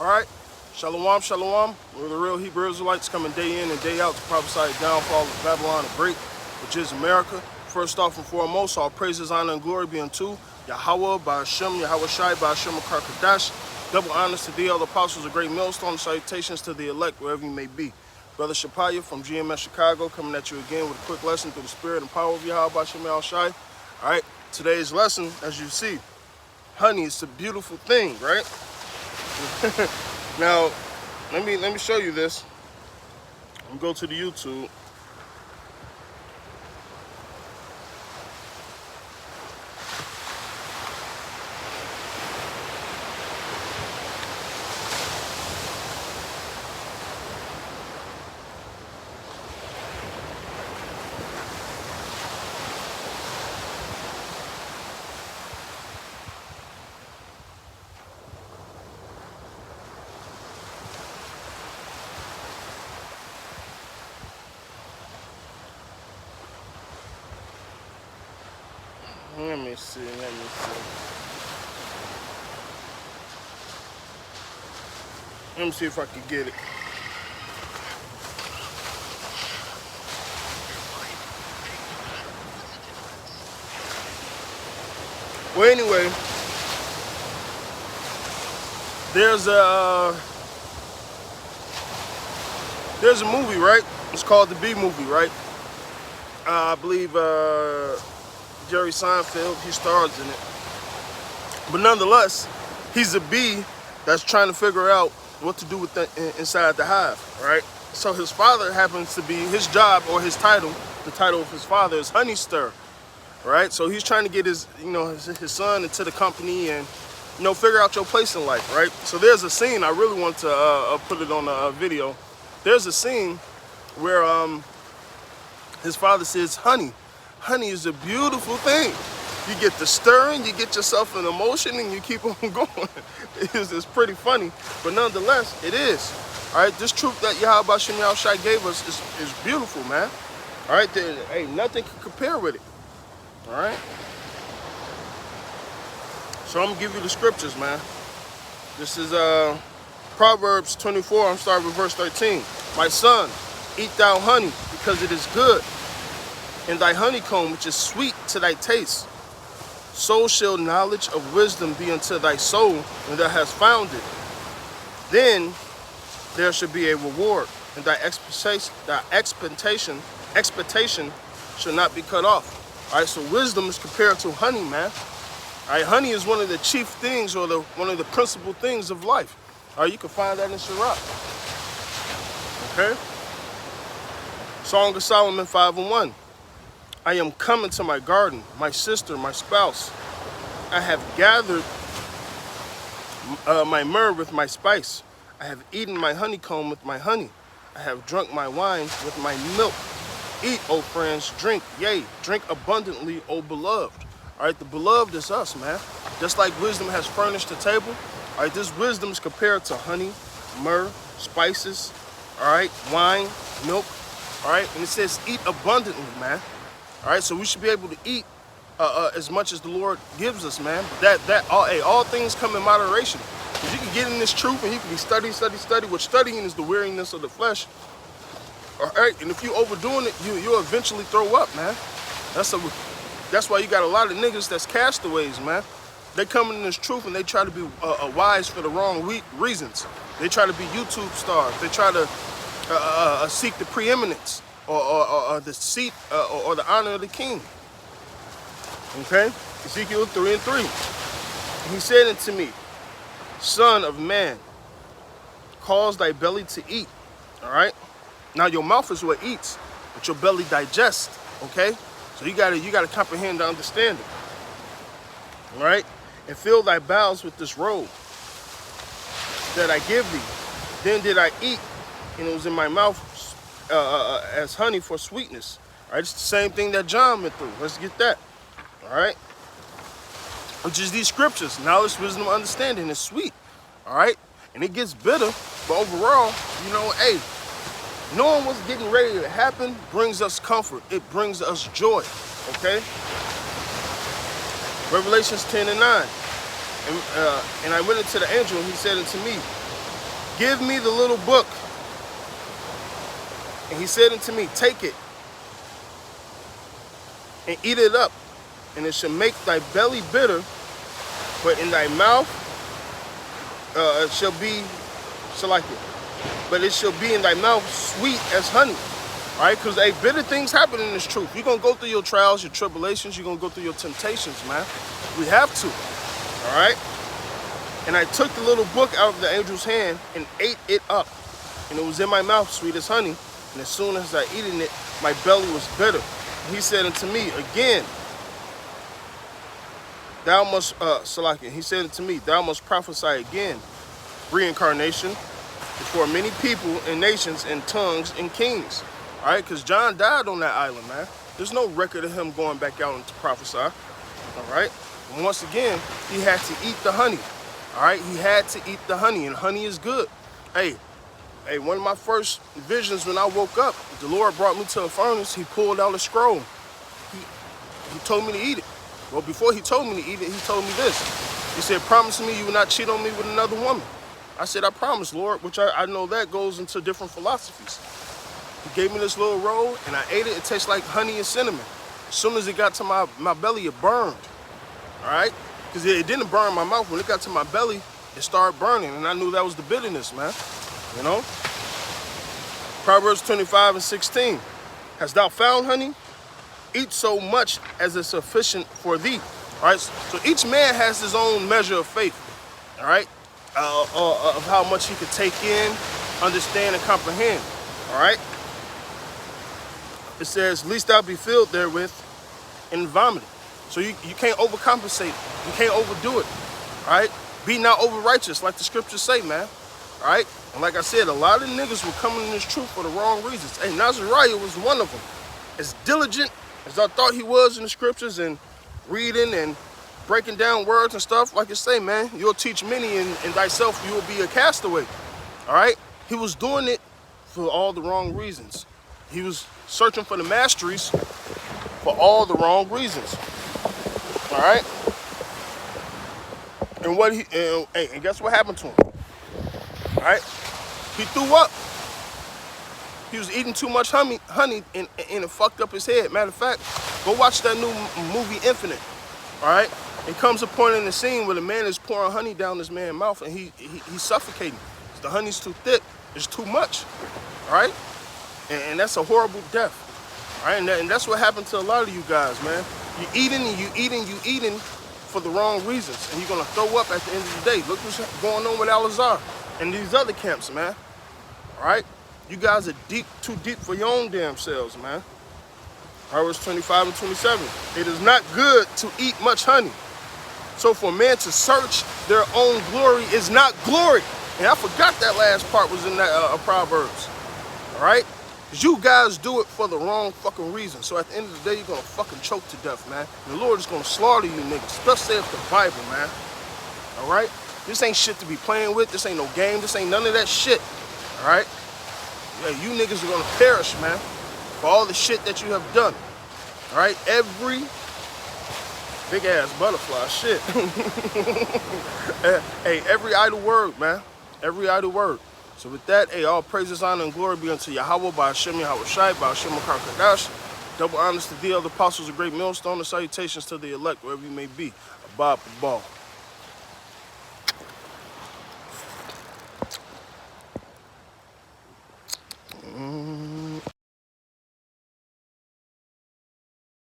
All right, shalom, shalom. We're the real Hebrew Israelites coming day in and day out to prophesy the downfall of Babylon the Great, which is America. First off and foremost, all praises, honor, and glory be unto Yahweh, Ba'ashem, Yahweh Shai, Ba'ashem, Karkadash. Double honors to thee, all the apostles of Great Millstone. Salutations to the elect, wherever you may be. Brother Shapaya from GMS Chicago coming at you again with a quick lesson through the spirit and power of Yahweh, Ba'ashem, Yahweh Shai. All right, today's lesson, as you see, honey is a beautiful thing, right? Now, let me show you this. I'm gonna go to the YouTube. Let me see. Let me see if I can get it. Well, anyway, there's a movie, right? It's called the Bee Movie, right? I believe Jerry Seinfeld, he stars in it. But nonetheless, he's a bee that's trying to figure out what to do with inside the hive, right? So his father happens to be, his job or his title, the title of his father is Honey Stir, right? So he's trying to get his, his son into the company and, figure out your place in life, right? So there's a scene, I really want to put it on a video. There's a scene where his father says, honey is a beautiful thing. You get the stirring, you get yourself in emotion, and you keep on going. It's pretty funny, but nonetheless, it is. All right, this truth that Yahweh Ba'ashem Yahweh Shai gave us is beautiful, man. All right, there ain't nothing can compare with it. All right. So I'm gonna give you the scriptures, man. This is Proverbs 24. I'm starting with verse 13. My son, eat thou honey, because it is good, and thy honeycomb, which is sweet to thy taste. So shall knowledge of wisdom be unto thy soul when thou hast found it. Then there shall be a reward, and thy expectation shall not be cut off. All right, so wisdom is compared to honey, man. All right, honey is one of the chief things, or one of the principal things of life. All right, you can find that in Sirach. Okay. Song of Solomon 5:1. I am coming to my garden, my sister, my spouse. I have gathered my myrrh with my spice. I have eaten my honeycomb with my honey. I have drunk my wine with my milk. Eat, O friends, drink, yea, drink abundantly, O beloved. All right, the beloved is us, man. Just like wisdom has furnished the table, all right, this wisdom is compared to honey, myrrh, spices, all right, wine, milk, all right, and it says eat abundantly, man. All right, so we should be able to eat as much as the Lord gives us, man. All things come in moderation. Because you can get in this truth and you can be study. What studying is the weariness of the flesh. All right, and if you overdoing it, you'll eventually throw up, man. That's why you got a lot of niggas that's castaways, man. They come in this truth and they try to be wise for the wrong reasons. They try to be YouTube stars. They try to seek the preeminence. Or the seat or the honor of the king. Okay? Ezekiel 3:3. He said unto me, Son of man, cause thy belly to eat. All right? Now your mouth is what eats, but your belly digests. Okay? So you gotta comprehend and understand it. All right? And fill thy bowels with this robe that I give thee. Then did I eat, and it was in my mouth as honey for sweetness. All right, it's the same thing that John went through. Let's get that. All right, which is these scriptures. Knowledge, wisdom, understanding is sweet. All right, and it gets bitter, but overall, hey, knowing what's getting ready to happen brings us comfort. It brings us joy. Okay. Revelations 10:9. And I went unto the angel, and he said unto me, give me the little book. And he said unto me, take it and eat it up, and it shall make thy belly bitter, but in thy mouth it shall be, but it shall be in thy mouth sweet as honey. All right, because bitter things happen in this truth. You're gonna go through your trials, your tribulations, you're gonna go through your temptations, man. We have to. All right. And I took the little book out of the angel's hand and ate it up, and it was in my mouth sweet as honey. And as soon as I eaten it, my belly was bitter. And he said unto me again, thou must, he said unto me, thou must prophesy again, reincarnation, before many people and nations and tongues and kings. All right, because John died on that island, man. There's no record of him going back out to prophesy. All right, and once again, he had to eat the honey. All right, he had to eat the honey, and honey is good. Hey, one of my first visions when I woke up, the Lord brought me to a furnace. He pulled out a scroll. He told me to eat it. Well, before he told me to eat it, he told me this. He said, promise me you will not cheat on me with another woman. I said, I promise, Lord, which I know that goes into different philosophies. He gave me this little roll, and I ate it. It tastes like honey and cinnamon. As soon as it got to my belly, it burned. All right? Because it didn't burn my mouth. When it got to my belly, it started burning, and I knew that was the bitterness, man. You know? Proverbs 25:16. Hast thou found honey? Eat so much as is sufficient for thee. All right? So each man has his own measure of faith. All right? Of how much he could take in, understand, and comprehend. All right? It says, least thou be filled therewith and vomited. So you can't overcompensate. You can't overdo it. All right? Be not over righteous, like the scriptures say, man. All right? And like I said, a lot of niggas were coming in this truth for the wrong reasons. Hey, Nazariah was one of them. As diligent as I thought he was in the scriptures and reading and breaking down words and stuff, like you say, man, you'll teach many, and thyself you will be a castaway. All right? He was doing it for all the wrong reasons. He was searching for the masteries for all the wrong reasons. All right? And guess what happened to him? All right? He threw up. He was eating too much honey and it fucked up his head. Matter of fact, go watch that new movie Infinite. All right? It comes a point in the scene where the man is pouring honey down this man's mouth, and he's suffocating. The honey's too thick. It's too much. All right? And that's a horrible death. All right? And that's what happened to a lot of you guys, man. You're eating and you eating for the wrong reasons, and you're gonna throw up at the end of the day. Look what's going on with Al-Azhar and these other camps, man. All right? You guys are too deep for your own damn selves, man. Proverbs 25:27. It is not good to eat much honey. So for man to search their own glory is not glory. And I forgot that last part was in that Proverbs. All right? Because you guys do it for the wrong fucking reason. So at the end of the day, you're going to fucking choke to death, man. And the Lord is going to slaughter you niggas. Thus saith the Bible, man. All right? This ain't shit to be playing with. This ain't no game. This ain't none of that shit. All right? Yeah, you niggas are going to perish, man, for all the shit that you have done. All right? Every big ass butterfly shit. Hey, every idle word, man. Every idle word. So with that, hey, all praises, honor, and glory be unto Yahweh, by Hashem Yahweh Shai, by Hashem Makar Kadash. Double honors to the other apostles, a great millstone, and salutations to the elect, wherever you may be. Abba, Ball.